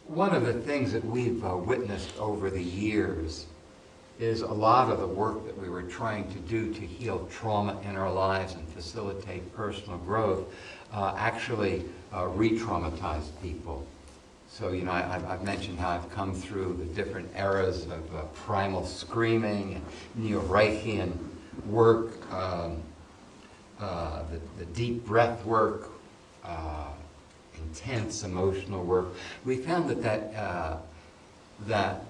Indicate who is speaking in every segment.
Speaker 1: One of the things that we've witnessed over the years is a lot of the work that we were trying to do to heal trauma in our lives and facilitate personal growth actually re-traumatized people. So, you know, I've mentioned how I've come through the different eras of primal screaming and Neo-Reichian work, the deep breath work, intense emotional work. We found that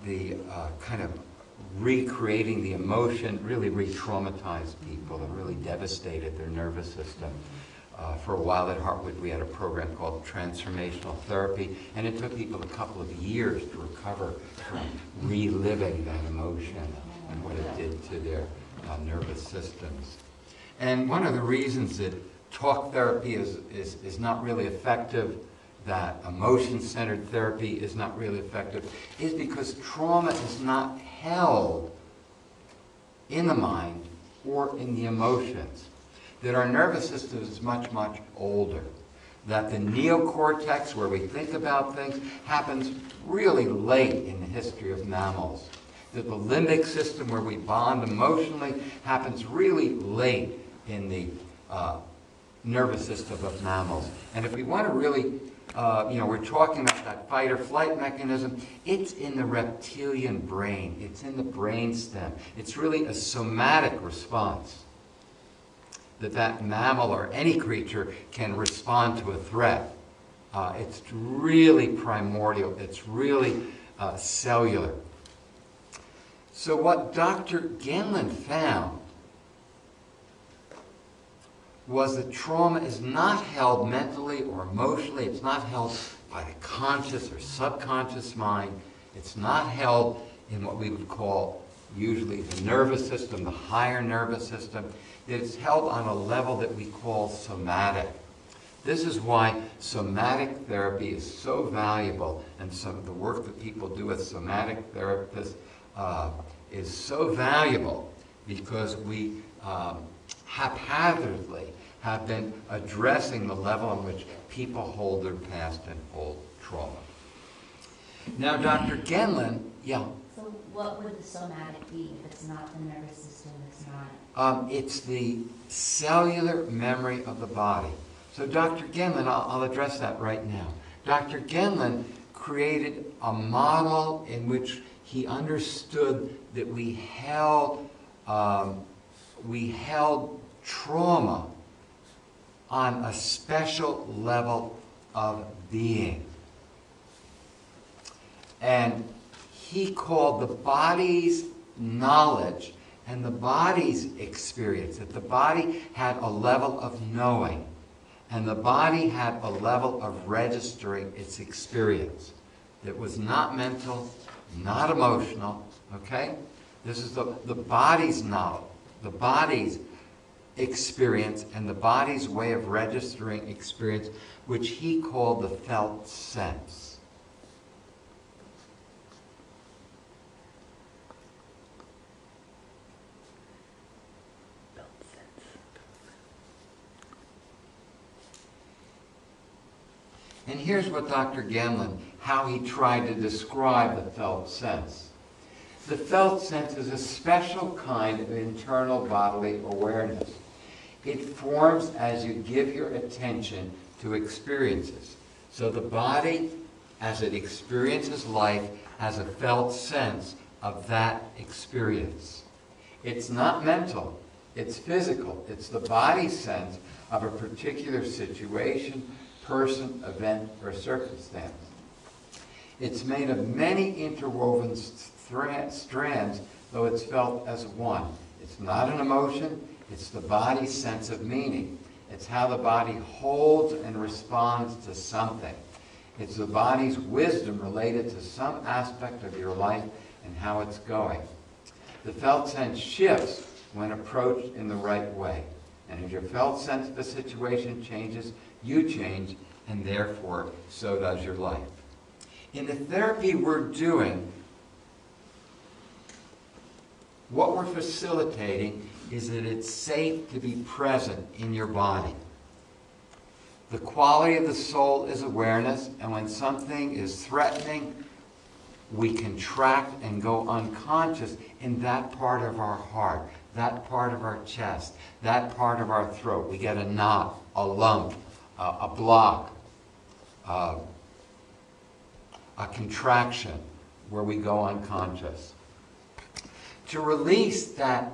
Speaker 1: the kind of recreating the emotion really re-traumatized people and really devastated their nervous system. For a while at Hartwood, we had a program called Transformational Therapy, and it took people a couple of years to recover from reliving that emotion and what it did to their nervous systems. And one of the reasons that talk therapy is not really effective, that emotion-centered therapy is not really effective, is because trauma is not held in the mind or in the emotions. That our nervous system is much, much older. That the neocortex, where we think about things, happens really late in the history of mammals. That the limbic system, where we bond emotionally, happens really late in the nervous system of mammals. And if we want to really, we're talking about that fight or flight mechanism, it's in the reptilian brain. It's in the brainstem. It's really a somatic response. That mammal or any creature can respond to a threat. It's really primordial. It's really cellular. So what Dr. Genlin found was that trauma is not held mentally or emotionally. It's not held by the conscious or subconscious mind. It's not held in what we would call usually the nervous system, the higher nervous system. It's held on a level that we call somatic. This is why somatic therapy is so valuable, and some of the work that people do with somatic therapists is so valuable because we haphazardly have been addressing the level in which people hold their past and hold trauma. Now, Dr. Genlin, yeah.
Speaker 2: So what would the somatic be if it's not the nervous system, it's not?
Speaker 1: It's the cellular memory of the body. So Dr. Genlin, I'll address that right now. Dr. Genlin created a model in which he understood that we held trauma on a special level of being. And he called the body's knowledge and the body's experience, that the body had a level of knowing, and the body had a level of registering its experience that was not mental, not emotional, okay? This is the body's knowledge, the body's experience, and the body's way of registering experience, which he called the felt sense. And here's what Dr. Genlin, how he tried to describe the felt sense. The felt sense is a special kind of internal bodily awareness. It forms as you give your attention to experiences. So the body, as it experiences life, has a felt sense of that experience. It's not mental, it's physical. It's the body's sense of a particular situation, person, event, or circumstance. It's made of many interwoven strands, though it's felt as one. It's not an emotion, it's the body's sense of meaning. It's how the body holds and responds to something. It's the body's wisdom related to some aspect of your life and how it's going. The felt sense shifts when approached in the right way. And if your felt sense of the situation changes, you change, and therefore, so does your life. In the therapy we're doing, what we're facilitating is that it's safe to be present in your body. The quality of the soul is awareness, and when something is threatening, we contract and go unconscious in that part of our heart, that part of our chest, that part of our throat. We get a knot, a lump, a block, a contraction where we go unconscious. To release that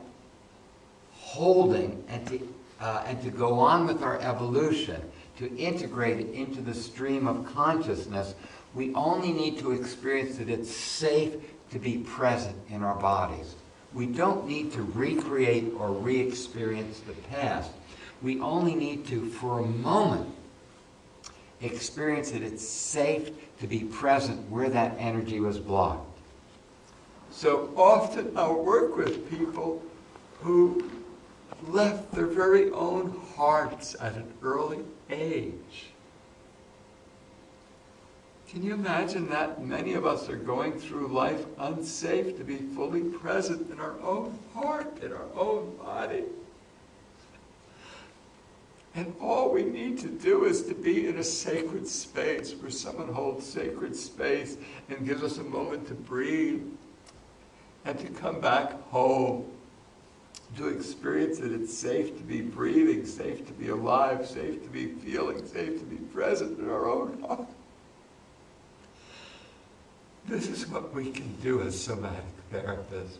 Speaker 1: holding and to go on with our evolution, to integrate it into the stream of consciousness, we only need to experience that it's safe to be present in our bodies. We don't need to recreate or re-experience the past. We only need to, for a moment, experience that it's safe to be present where that energy was blocked. So often I'll work with people who left their very own hearts at an early age. Can you imagine that many of us are going through life unsafe to be fully present in our own heart, in our own body? And all we need to do is to be in a sacred space where someone holds sacred space and gives us a moment to breathe and to come back home, to experience that it's safe to be breathing, safe to be alive, safe to be feeling, safe to be present in our own heart. This is what we can do as somatic therapists.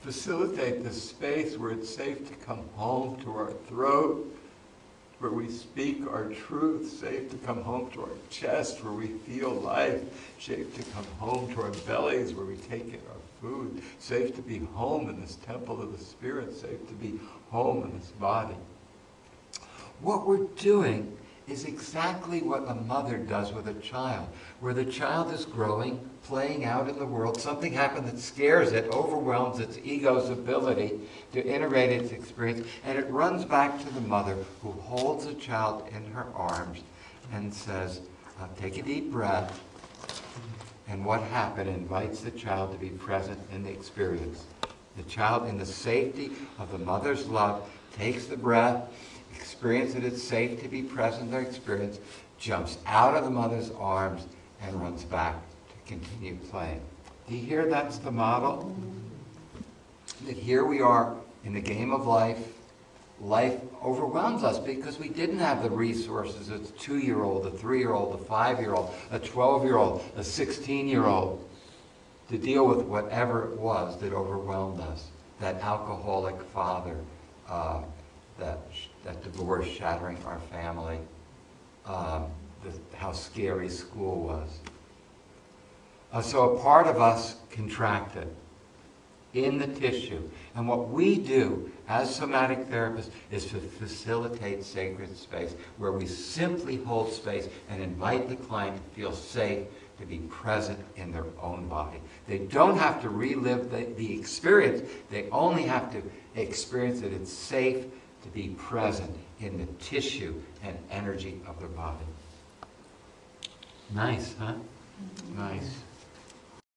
Speaker 1: Facilitate the space where it's safe to come home to our throat, where we speak our truth, safe to come home to our chest, where we feel life, safe to come home to our bellies, where we take in our food, safe to be home in this temple of the spirit, safe to be home in this body. What we're doing is exactly what a mother does with a child, where the child is growing, playing out in the world, something happens that scares it, overwhelms its ego's ability to integrate its experience, and it runs back to the mother who holds the child in her arms and says, take a deep breath, and what happened invites the child to be present in the experience. The child, in the safety of the mother's love, takes the breath, experience that it's safe to be present in their experience, jumps out of the mother's arms, and runs back to continue playing. Do you hear that's the model? That here we are in the game of life. Life overwhelms us because we didn't have the resources as a 2-year-old, a 3-year-old, a 5-year-old, a 12-year-old, a 16-year-old to deal with whatever it was that overwhelmed us. That alcoholic father, that divorce shattering our family, how scary school was. So a part of us contracted in the tissue. And what we do as somatic therapists is to facilitate sacred space, where we simply hold space and invite the client to feel safe to be present in their own body. They don't have to relive the experience. They only have to experience that it's safe to be present in the tissue and energy of their body. Nice, huh? Nice.